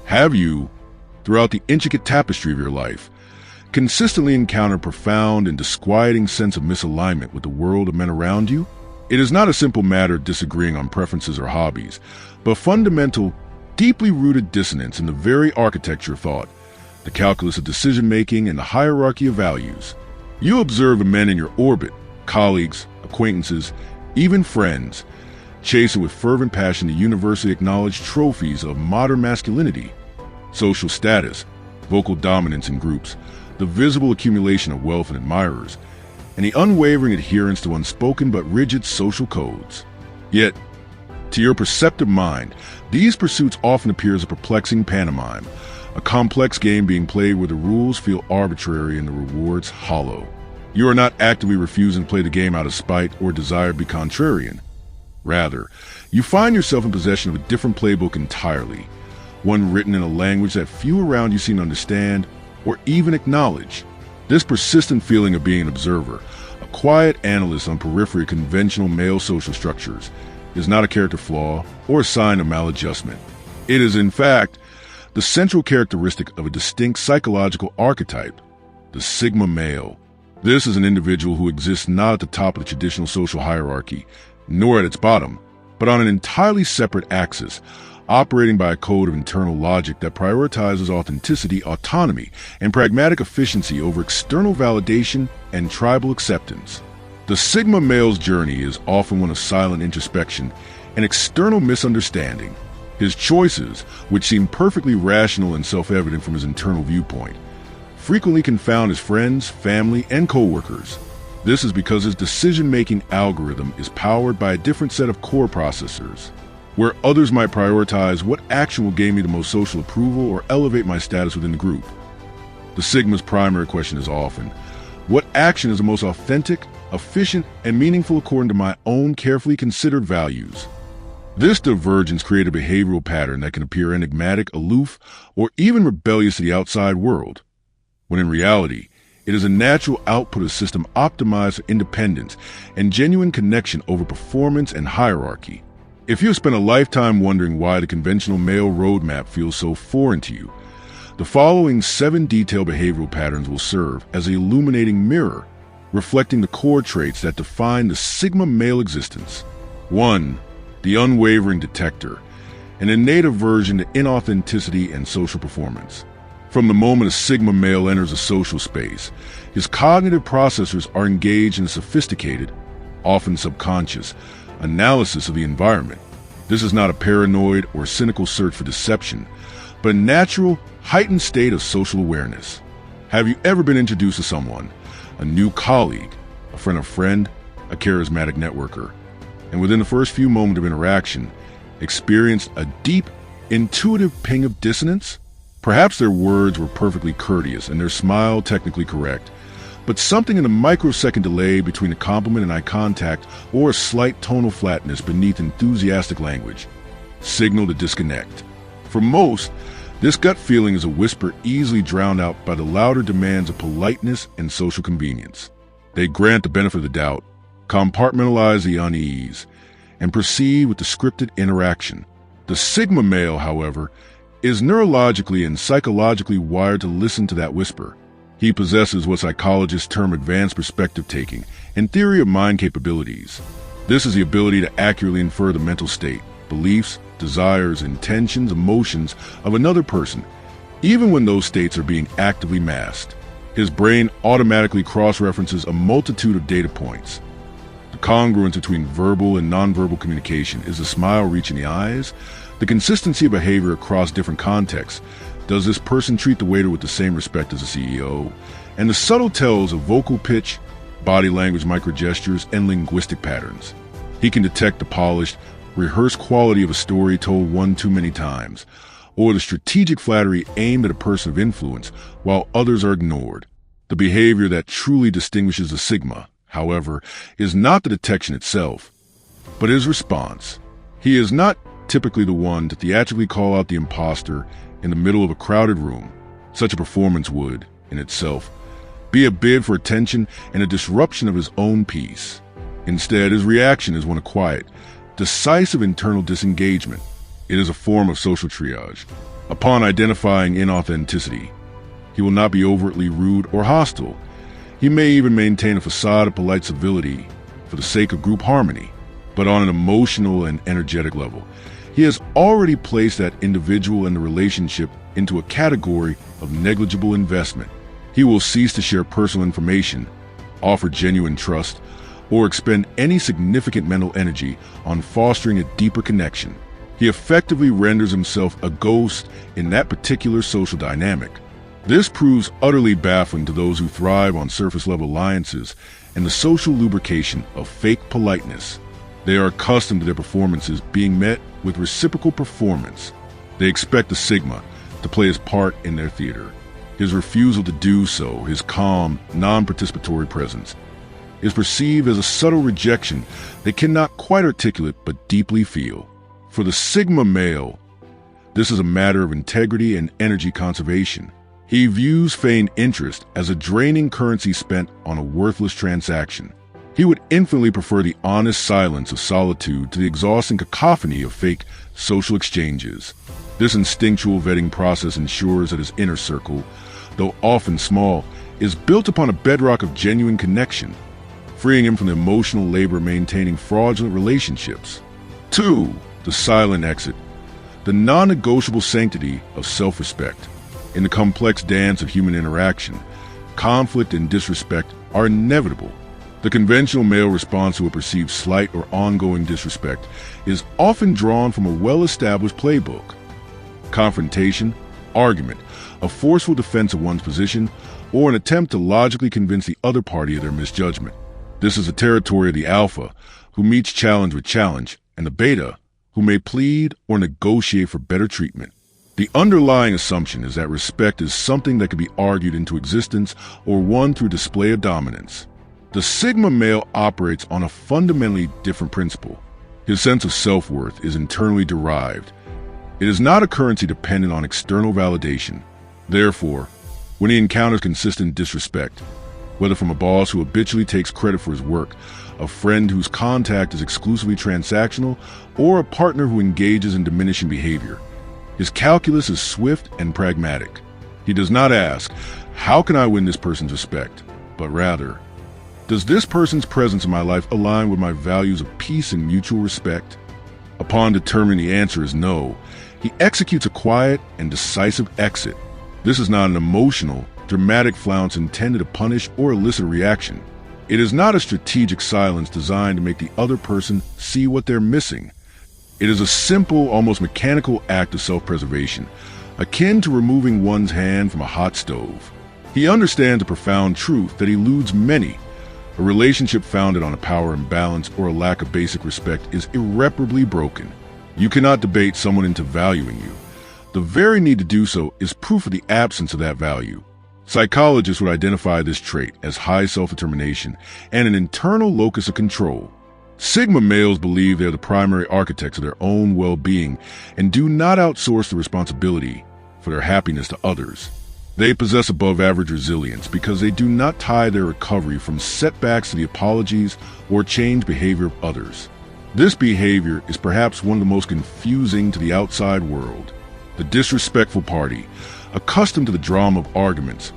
Have you, throughout the intricate tapestry of your life, consistently encountered a profound and disquieting sense of misalignment with the world of men around you? It is not a simple matter of disagreeing on preferences or hobbies, but fundamental, deeply rooted dissonance in the very architecture of thought, the calculus of decision-making, and the hierarchy of values. You observe the men in your orbit, colleagues, acquaintances, even friends, chasing with fervent passion the universally acknowledged trophies of modern masculinity, social status, vocal dominance in groups, the visible accumulation of wealth and admirers, and the unwavering adherence to unspoken but rigid social codes. Yet, to your perceptive mind, these pursuits often appear as a perplexing pantomime, a complex game being played where the rules feel arbitrary and the rewards hollow. You are not actively refusing to play the game out of spite or desire to be contrarian. Rather, you find yourself in possession of a different playbook entirely, one written in a language that few around you seem to understand or even acknowledge. This persistent feeling of being an observer, a quiet analyst on periphery of conventional male social structures, is not a character flaw or a sign of maladjustment. It is, in fact, the central characteristic of a distinct psychological archetype, the Sigma male. This is an individual who exists not at the top of the traditional social hierarchy, nor at its bottom, but on an entirely separate axis, operating by a code of internal logic that prioritizes authenticity, autonomy, and pragmatic efficiency over external validation and tribal acceptance. The Sigma male's journey is often one of silent introspection and external misunderstanding. His choices, which seem perfectly rational and self-evident from his internal viewpoint, frequently confound his friends, family, and co-workers. This is because his decision-making algorithm is powered by a different set of core processors. Where others might prioritize what action will gain me the most social approval or elevate my status within the group, the Sigma's primary question is often, what action is the most authentic, efficient, and meaningful according to my own carefully considered values? This divergence creates a behavioral pattern that can appear enigmatic, aloof, or even rebellious to the outside world, when in reality, it is a natural output of a system optimized for independence and genuine connection over performance and hierarchy. If you have spent a lifetime wondering why the conventional male roadmap feels so foreign to you, the following 7 detailed behavioral patterns will serve as an illuminating mirror, reflecting the core traits that define the Sigma male existence. 1. The unwavering detector, an innate aversion to inauthenticity and social performance. From the moment a Sigma male enters a social space, his cognitive processors are engaged in a sophisticated, often subconscious, analysis of the environment. This is not a paranoid or cynical search for deception, but a natural, heightened state of social awareness. Have you ever been introduced to someone, a new colleague, a friend, a charismatic networker, and within the first few moments of interaction, experienced a deep, intuitive ping of dissonance? Perhaps their words were perfectly courteous and their smile technically correct, but something in the microsecond delay between a compliment and eye contact or a slight tonal flatness beneath enthusiastic language signaled a disconnect. For most, this gut feeling is a whisper easily drowned out by the louder demands of politeness and social convenience. They grant the benefit of the doubt, compartmentalize the unease, and proceed with the scripted interaction. The Sigma male, however, is neurologically and psychologically wired to listen to that whisper. He possesses what psychologists term advanced perspective taking and theory of mind capabilities. This is the ability to accurately infer the mental state, beliefs, desires, intentions, emotions of another person, even when those states are being actively masked. His brain automatically cross-references a multitude of data points. The congruence between verbal and nonverbal communication is the smile reaching the eyes, the consistency of behavior across different contexts. Does this person treat the waiter with the same respect as a CEO? And the subtle tells of vocal pitch, body language microgestures, and linguistic patterns. He can detect the polished, rehearsed quality of a story told one too many times, or the strategic flattery aimed at a person of influence while others are ignored. The behavior that truly distinguishes the Sigma, however, is not the detection itself, but his response. He is not typically the one to theatrically call out the imposter in the middle of a crowded room. Such a performance would, in itself, be a bid for attention and a disruption of his own peace. Instead, his reaction is one of quiet, decisive internal disengagement. It is a form of social triage. Upon identifying inauthenticity, he will not be overtly rude or hostile. He may even maintain a facade of polite civility for the sake of group harmony. But on an emotional and energetic level, he has already placed that individual and the relationship into a category of negligible investment. He will cease to share personal information, offer genuine trust, or expend any significant mental energy on fostering a deeper connection. He effectively renders himself a ghost in that particular social dynamic. This proves utterly baffling to those who thrive on surface-level alliances and the social lubrication of fake politeness. They are accustomed to their performances being met with reciprocal performance. They expect the Sigma to play his part in their theater. His refusal to do so, his calm, non-participatory presence, is perceived as a subtle rejection they cannot quite articulate but deeply feel. For the Sigma male, this is a matter of integrity and energy conservation. He views feigned interest as a draining currency spent on a worthless transaction. He would infinitely prefer the honest silence of solitude to the exhausting cacophony of fake social exchanges. This instinctual vetting process ensures that his inner circle, though often small, is built upon a bedrock of genuine connection, freeing him from the emotional labor maintaining fraudulent relationships. 2. The silent exit. The non-negotiable sanctity of self-respect. In the complex dance of human interaction, conflict and disrespect are inevitable. The conventional male response to a perceived slight or ongoing disrespect is often drawn from a well-established playbook. Confrontation, argument, a forceful defense of one's position, or an attempt to logically convince the other party of their misjudgment. This is the territory of the alpha, who meets challenge with challenge, and the beta, who may plead or negotiate for better treatment. The underlying assumption is that respect is something that can be argued into existence or won through display of dominance. The Sigma male operates on a fundamentally different principle. His sense of self-worth is internally derived. It is not a currency dependent on external validation. Therefore, when he encounters consistent disrespect, whether from a boss who habitually takes credit for his work, a friend whose contact is exclusively transactional, or a partner who engages in diminishing behavior, his calculus is swift and pragmatic. He does not ask, how can I win this person's respect? But rather, does this person's presence in my life align with my values of peace and mutual respect? Upon determining the answer is no, he executes a quiet and decisive exit. This is not an emotional, dramatic flounce intended to punish or elicit a reaction. It is not a strategic silence designed to make the other person see what they're missing. It is a simple, almost mechanical act of self-preservation, akin to removing one's hand from a hot stove. He understands a profound truth that eludes many. A relationship founded on a power imbalance or a lack of basic respect is irreparably broken. You cannot debate someone into valuing you. The very need to do so is proof of the absence of that value. Psychologists would identify this trait as high self-determination and an internal locus of control. Sigma males believe they're the primary architects of their own well-being and do not outsource the responsibility for their happiness to others. They possess above-average resilience because they do not tie their recovery from setbacks to the apologies or changed behavior of others. This behavior is perhaps one of the most confusing to the outside world. The disrespectful party, accustomed to the drama of arguments,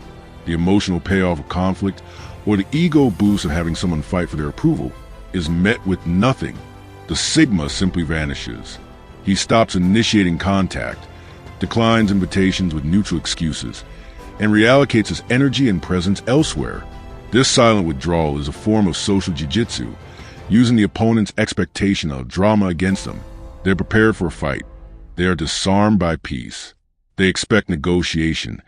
the emotional payoff of conflict, or the ego boost of having someone fight for their approval, is met with nothing. The Sigma simply vanishes. He stops initiating contact, declines invitations with neutral excuses, and reallocates his energy and presence elsewhere. This silent withdrawal is a form of social jiu-jitsu, using the opponent's expectation of drama against them. They're prepared for a fight. They are disarmed by peace. They expect negotiation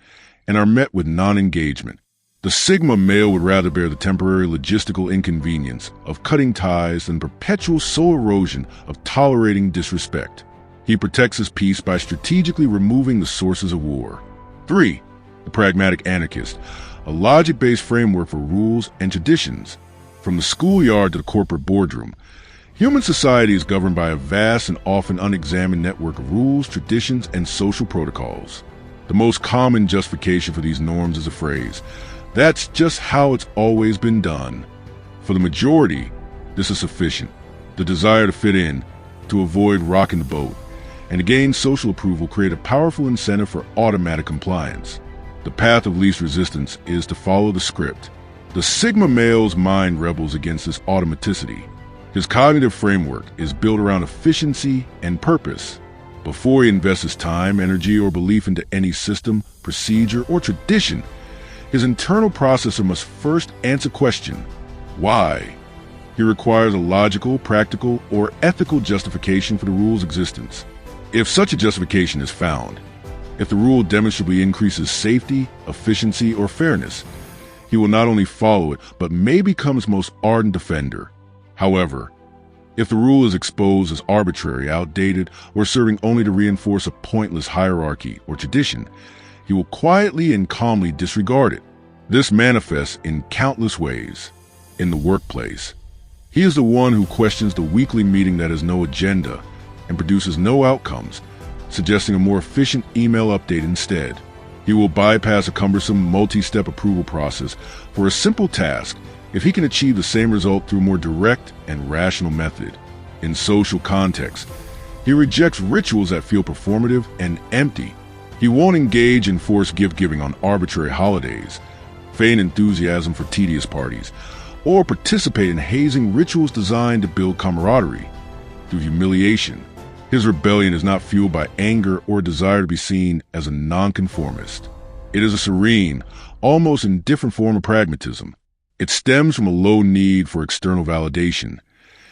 and are met with non-engagement. The Sigma male would rather bear the temporary logistical inconvenience of cutting ties than perpetual soul erosion of tolerating disrespect. He protects his peace by strategically removing the sources of war. 3. The pragmatic anarchist, a logic-based framework for rules and traditions. From the schoolyard to the corporate boardroom, human society is governed by a vast and often unexamined network of rules, traditions, and social protocols. The most common justification for these norms is a phrase, "That's just how it's always been done." For the majority, this is sufficient. The desire to fit in, to avoid rocking the boat, and to gain social approval create a powerful incentive for automatic compliance. The path of least resistance is to follow the script. The Sigma male's mind rebels against this automaticity. His cognitive framework is built around efficiency and purpose. Before he invests his time, energy, or belief into any system, procedure, or tradition, his internal processor must first answer question, why? He requires a logical, practical, or ethical justification for the rule's existence. If such a justification is found, if the rule demonstrably increases safety, efficiency, or fairness, he will not only follow it, but may become its most ardent defender. However, if the rule is exposed as arbitrary, outdated, or serving only to reinforce a pointless hierarchy or tradition, he will quietly and calmly disregard it. This manifests in countless ways. In the workplace, he is the one who questions the weekly meeting that has no agenda and produces no outcomes, suggesting a more efficient email update instead. He will bypass a cumbersome multi-step approval process for a simple task if he can achieve the same result through a more direct and rational method. In social context, he rejects rituals that feel performative and empty. He won't engage in forced gift-giving on arbitrary holidays, feign enthusiasm for tedious parties, or participate in hazing rituals designed to build camaraderie. Through humiliation, his rebellion is not fueled by anger or desire to be seen as a nonconformist. It is a serene, almost indifferent form of pragmatism. It stems from a low need for external validation.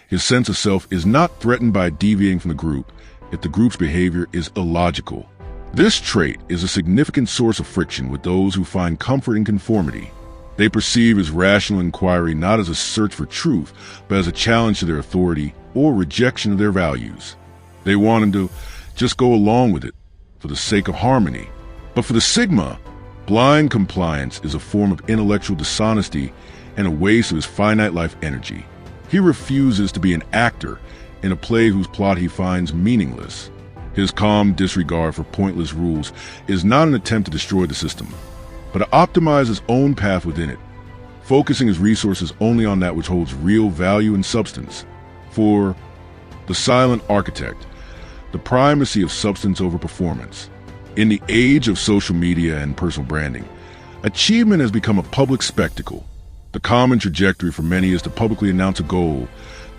His sense of self is not threatened by deviating from the group if the group's behavior is illogical. This trait is a significant source of friction with those who find comfort in conformity. They perceive his rational inquiry not as a search for truth, but as a challenge to their authority or rejection of their values. They want him to just go along with it for the sake of harmony. But for the Sigma, blind compliance is a form of intellectual dishonesty and a waste of his finite life energy. He refuses to be an actor in a play whose plot he finds meaningless. His calm disregard for pointless rules is not an attempt to destroy the system, but to optimize his own path within it, focusing his resources only on that which holds real value and substance. For the silent architect, the primacy of substance over performance. In the age of social media and personal branding, achievement has become a public spectacle. The common trajectory for many is to publicly announce a goal,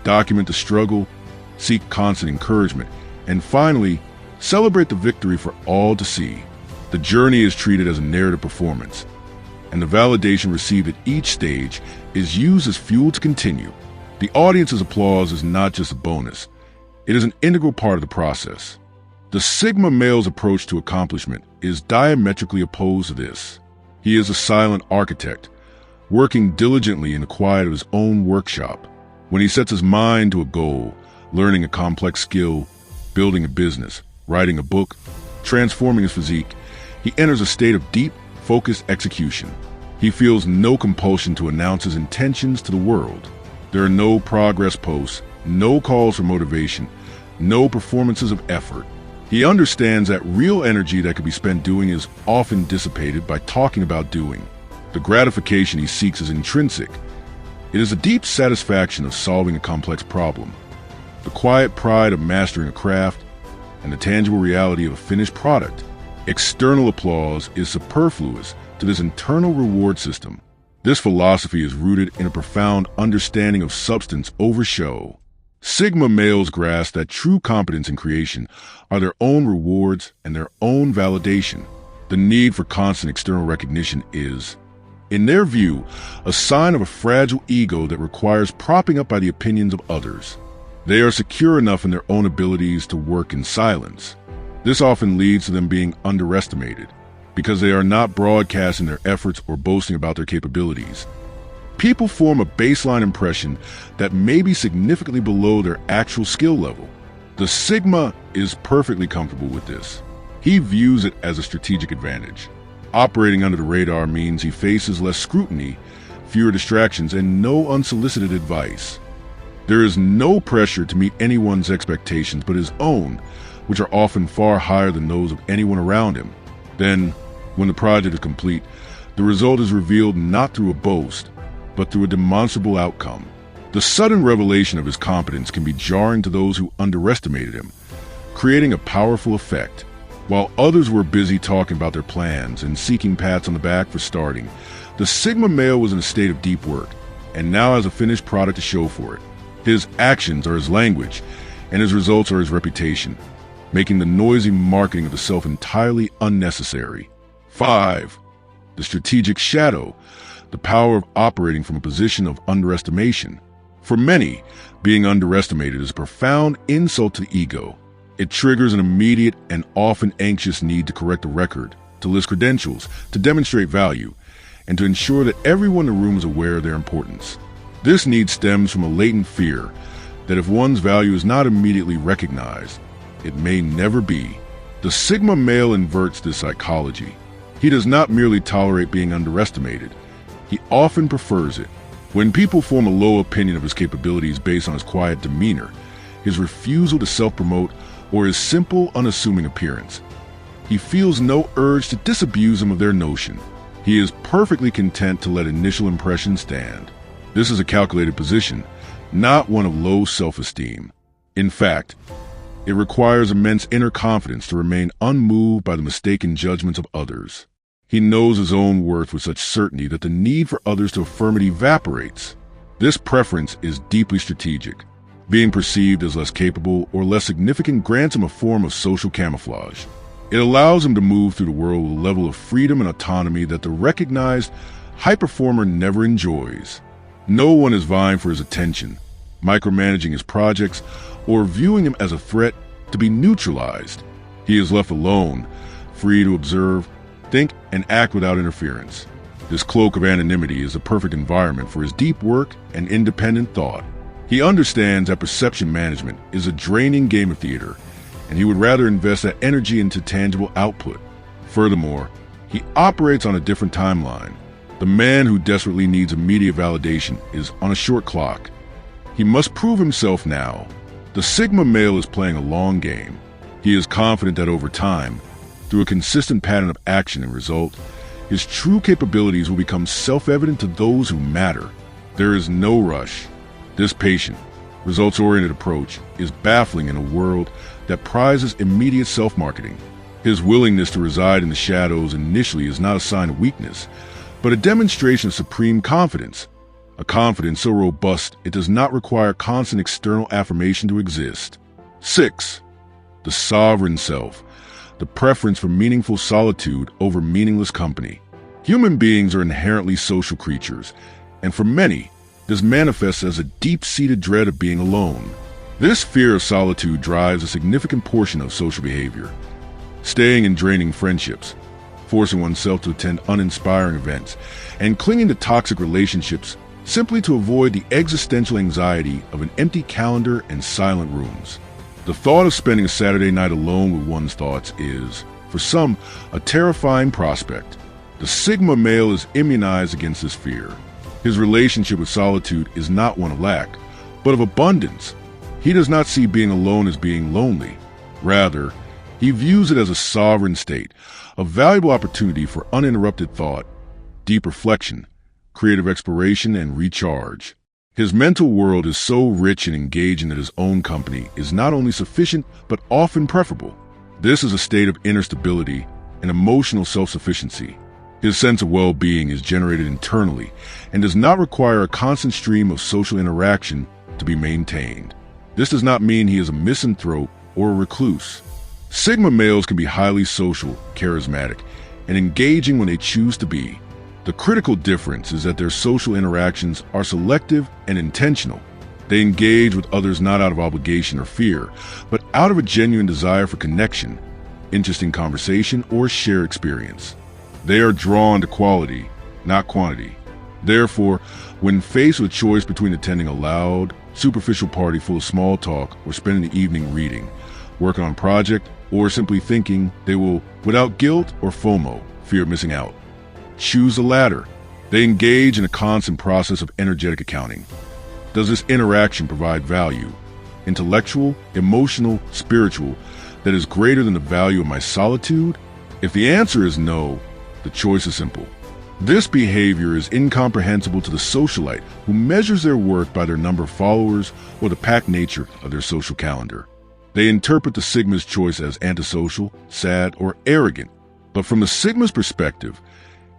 document the struggle, seek constant encouragement, and finally, celebrate the victory for all to see. The journey is treated as a narrative performance, and the validation received at each stage is used as fuel to continue. The audience's applause is not just a bonus. It is an integral part of the process. The Sigma male's approach to accomplishment is diametrically opposed to this. He is a silent architect, working diligently in the quiet of his own workshop. When he sets his mind to a goal, learning a complex skill, building a business, writing a book, transforming his physique, he enters a state of deep, focused execution. He feels no compulsion to announce his intentions to the world. There are no progress posts, no calls for motivation, no performances of effort. He understands that real energy that could be spent doing is often dissipated by talking about doing. The gratification he seeks is intrinsic. It is a deep satisfaction of solving a complex problem, the quiet pride of mastering a craft, and the tangible reality of a finished product. External applause is superfluous to this internal reward system. This philosophy is rooted in a profound understanding of substance over show. Sigma males grasp that true competence in creation are their own rewards and their own validation. The need for constant external recognition is, in their view, a sign of a fragile ego that requires propping up by the opinions of others. They are secure enough in their own abilities to work in silence. This often leads to them being underestimated, because they are not broadcasting their efforts or boasting about their capabilities. People form a baseline impression that may be significantly below their actual skill level. The Sigma is perfectly comfortable with this. He views it as a strategic advantage. Operating under the radar means he faces less scrutiny, fewer distractions, and no unsolicited advice. There is no pressure to meet anyone's expectations but his own, which are often far higher than those of anyone around him. Then, when the project is complete, the result is revealed not through a boast, but through a demonstrable outcome. The sudden revelation of his competence can be jarring to those who underestimated him, creating a powerful effect. While others were busy talking about their plans and seeking pats on the back for starting, the Sigma male was in a state of deep work, and now has a finished product to show for it. His actions are his language, and his results are his reputation, making the noisy marketing of the self entirely unnecessary. 5. The strategic shadow, the power of operating from a position of underestimation. For many, being underestimated is a profound insult to the ego. It triggers an immediate and often anxious need to correct a record, to list credentials, to demonstrate value, and to ensure that everyone in the room is aware of their importance. This need stems from a latent fear that if one's value is not immediately recognized, it may never be. The Sigma male inverts this psychology. He does not merely tolerate being underestimated. He often prefers it. When people form a low opinion of his capabilities based on his quiet demeanor, his refusal to self-promote, or his simple, unassuming appearance, he feels no urge to disabuse them of their notion. He is perfectly content to let initial impressions stand. This is a calculated position, not one of low self-esteem. In fact, it requires immense inner confidence to remain unmoved by the mistaken judgments of others. He knows his own worth with such certainty that the need for others to affirm it evaporates. This preference is deeply strategic. Being perceived as less capable or less significant grants him a form of social camouflage. It allows him to move through the world with a level of freedom and autonomy that the recognized high performer never enjoys. No one is vying for his attention, micromanaging his projects, or viewing him as a threat to be neutralized. He is left alone, free to observe, think, and act without interference. This cloak of anonymity is a perfect environment for his deep work and independent thought. He understands that perception management is a draining game of theater, and he would rather invest that energy into tangible output. Furthermore, he operates on a different timeline. The man who desperately needs immediate validation is on a short clock. He must prove himself now. The Sigma male is playing a long game. He is confident that over time, through a consistent pattern of action and result, his true capabilities will become self-evident to those who matter. There is no rush. This patient, results-oriented approach is baffling in a world that prizes immediate self-marketing. His willingness to reside in the shadows initially is not a sign of weakness, but a demonstration of supreme confidence. A confidence so robust it does not require constant external affirmation to exist. 6. The sovereign self, the preference for meaningful solitude over meaningless company. Human beings are inherently social creatures, and for many, this manifests as a deep-seated dread of being alone. This fear of solitude drives a significant portion of social behavior. Staying and draining friendships, forcing oneself to attend uninspiring events, and clinging to toxic relationships simply to avoid the existential anxiety of an empty calendar and silent rooms. The thought of spending a Saturday night alone with one's thoughts is, for some, a terrifying prospect. The Sigma male is immunized against this fear. His relationship with solitude is not one of lack, but of abundance. He does not see being alone as being lonely. Rather, he views it as a sovereign state, a valuable opportunity for uninterrupted thought, deep reflection, creative exploration, and recharge. His mental world is so rich and engaging that his own company is not only sufficient, but often preferable. This is a state of inner stability and emotional self-sufficiency. His sense of well-being is generated internally and does not require a constant stream of social interaction to be maintained. This does not mean he is a misanthrope or a recluse. Sigma males can be highly social, charismatic, and engaging when they choose to be. The critical difference is that their social interactions are selective and intentional. They engage with others not out of obligation or fear, but out of a genuine desire for connection, interesting conversation, or shared experience. They are drawn to quality, not quantity. Therefore, when faced with a choice between attending a loud, superficial party full of small talk or spending the evening reading, working on a project, or simply thinking, they will, without guilt or FOMO, fear missing out. Choose the latter. They engage in a constant process of energetic accounting. Does this interaction provide value, intellectual, emotional, spiritual, that is greater than the value of my solitude? If the answer is no, the choice is simple. This behavior is incomprehensible to the socialite who measures their worth by their number of followers or the packed nature of their social calendar. They interpret the Sigma's choice as antisocial, sad, or arrogant. But from the Sigma's perspective,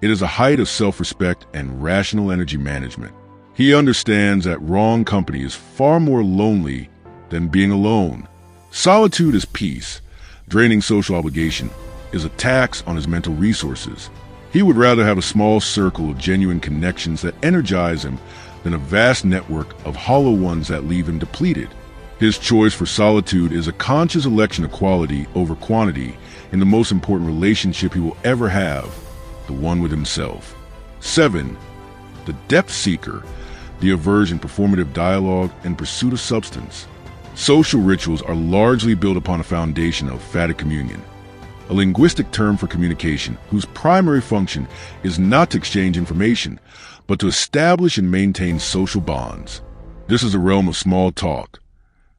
it is a height of self-respect and rational energy management. He understands that wrong company is far more lonely than being alone. Solitude is peace. Draining social obligation is a tax on his mental resources. He would rather have a small circle of genuine connections that energize him than a vast network of hollow ones that leave him depleted. His choice for solitude is a conscious election of quality over quantity in the most important relationship he will ever have, the one with himself. 7. The depth seeker, the aversion, performative dialogue, and pursuit of substance. Social rituals are largely built upon a foundation of phatic communion, a linguistic term for communication whose primary function is not to exchange information, but to establish and maintain social bonds. This is the realm of small talk.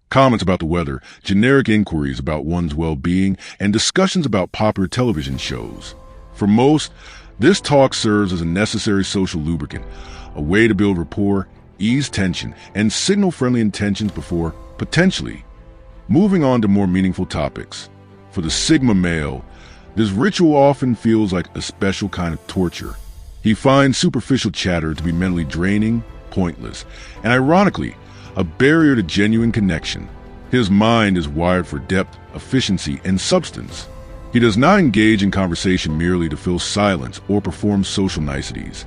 Comments about the weather, generic inquiries about one's well-being, and discussions about popular television shows. For most, this talk serves as a necessary social lubricant, a way to build rapport, ease tension, and signal friendly intentions before, potentially, moving on to more meaningful topics. For the Sigma male, this ritual often feels like a special kind of torture. He finds superficial chatter to be mentally draining, pointless, and ironically, a barrier to genuine connection. His mind is wired for depth, efficiency, and substance. He does not engage in conversation merely to fill silence or perform social niceties.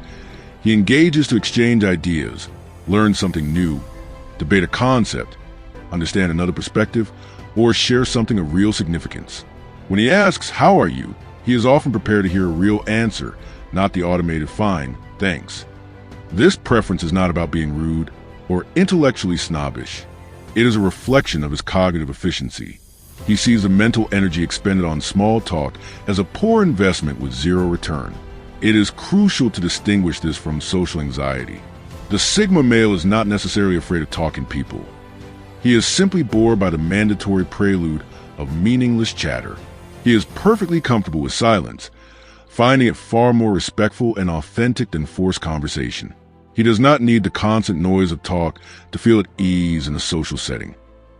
He engages to exchange ideas, learn something new, debate a concept, understand another perspective, or share something of real significance. When he asks, "How are you?" he is often prepared to hear a real answer, not the automated "fine, thanks." This preference is not about being rude or intellectually snobbish. It is a reflection of his cognitive efficiency. He sees the mental energy expended on small talk as a poor investment with zero return. It is crucial to distinguish this from social anxiety. The Sigma male is not necessarily afraid of talking people. He is simply bored by the mandatory prelude of meaningless chatter. He is perfectly comfortable with silence, finding it far more respectful and authentic than forced conversation. He does not need the constant noise of talk to feel at ease in a social setting.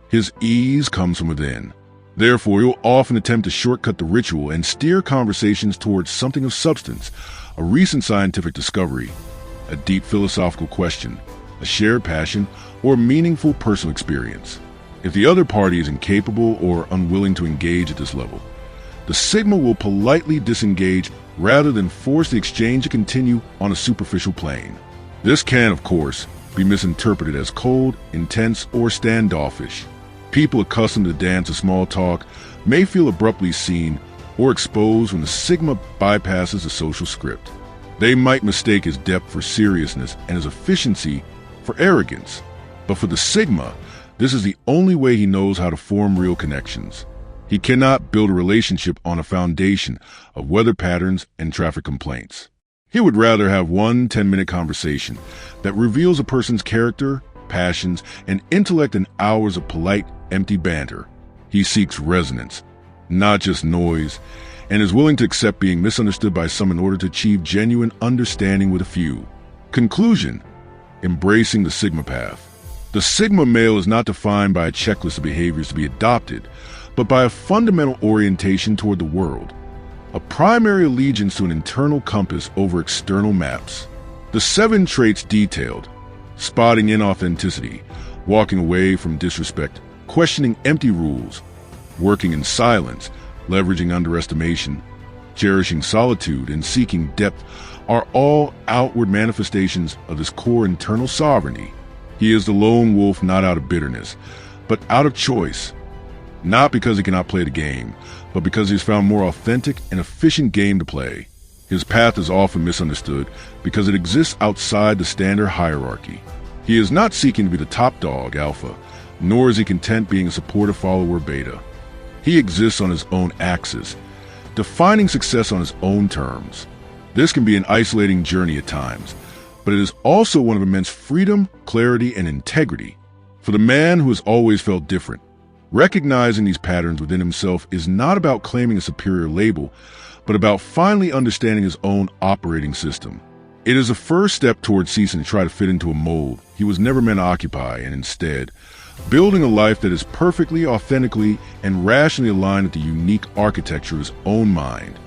His ease comes from within. Therefore, he will often attempt to shortcut the ritual and steer conversations towards something of substance, a recent scientific discovery, a deep philosophical question, a shared passion, or meaningful personal experience. If the other party is incapable or unwilling to engage at this level, the Sigma will politely disengage rather than force the exchange to continue on a superficial plane. This can, of course, be misinterpreted as cold, intense, or standoffish. People accustomed to the dance of small talk may feel abruptly seen or exposed when the Sigma bypasses the social script. They might mistake his depth for seriousness and his efficiency for arrogance. But for the Sigma, this is the only way he knows how to form real connections. He cannot build a relationship on a foundation of weather patterns and traffic complaints. He would rather have one 10-minute conversation that reveals a person's character, passions, and intellect than hours of polite, empty banter. He seeks resonance, not just noise, and is willing to accept being misunderstood by some in order to achieve genuine understanding with a few. Conclusion: embracing the Sigma path. The Sigma male is not defined by a checklist of behaviors to be adopted, but by a fundamental orientation toward the world, a primary allegiance to an internal compass over external maps. The 7 traits detailed: spotting inauthenticity, walking away from disrespect, questioning empty rules, working in silence, leveraging underestimation, cherishing solitude, and seeking depth are all outward manifestations of his core internal sovereignty. He is the lone wolf not out of bitterness, but out of choice. Not because he cannot play the game, but because he has found more authentic and efficient game to play. His path is often misunderstood because it exists outside the standard hierarchy. He is not seeking to be the top dog, alpha, nor is he content being a supportive follower, beta. He exists on his own axis, defining success on his own terms. This can be an isolating journey at times, but it is also one of immense freedom, clarity, and integrity. For the man who has always felt different, recognizing these patterns within himself is not about claiming a superior label, but about finally understanding his own operating system. It is a first step towards ceasing to try to fit into a mold he was never meant to occupy, and instead building a life that is perfectly, authentically, and rationally aligned with the unique architecture of his own mind.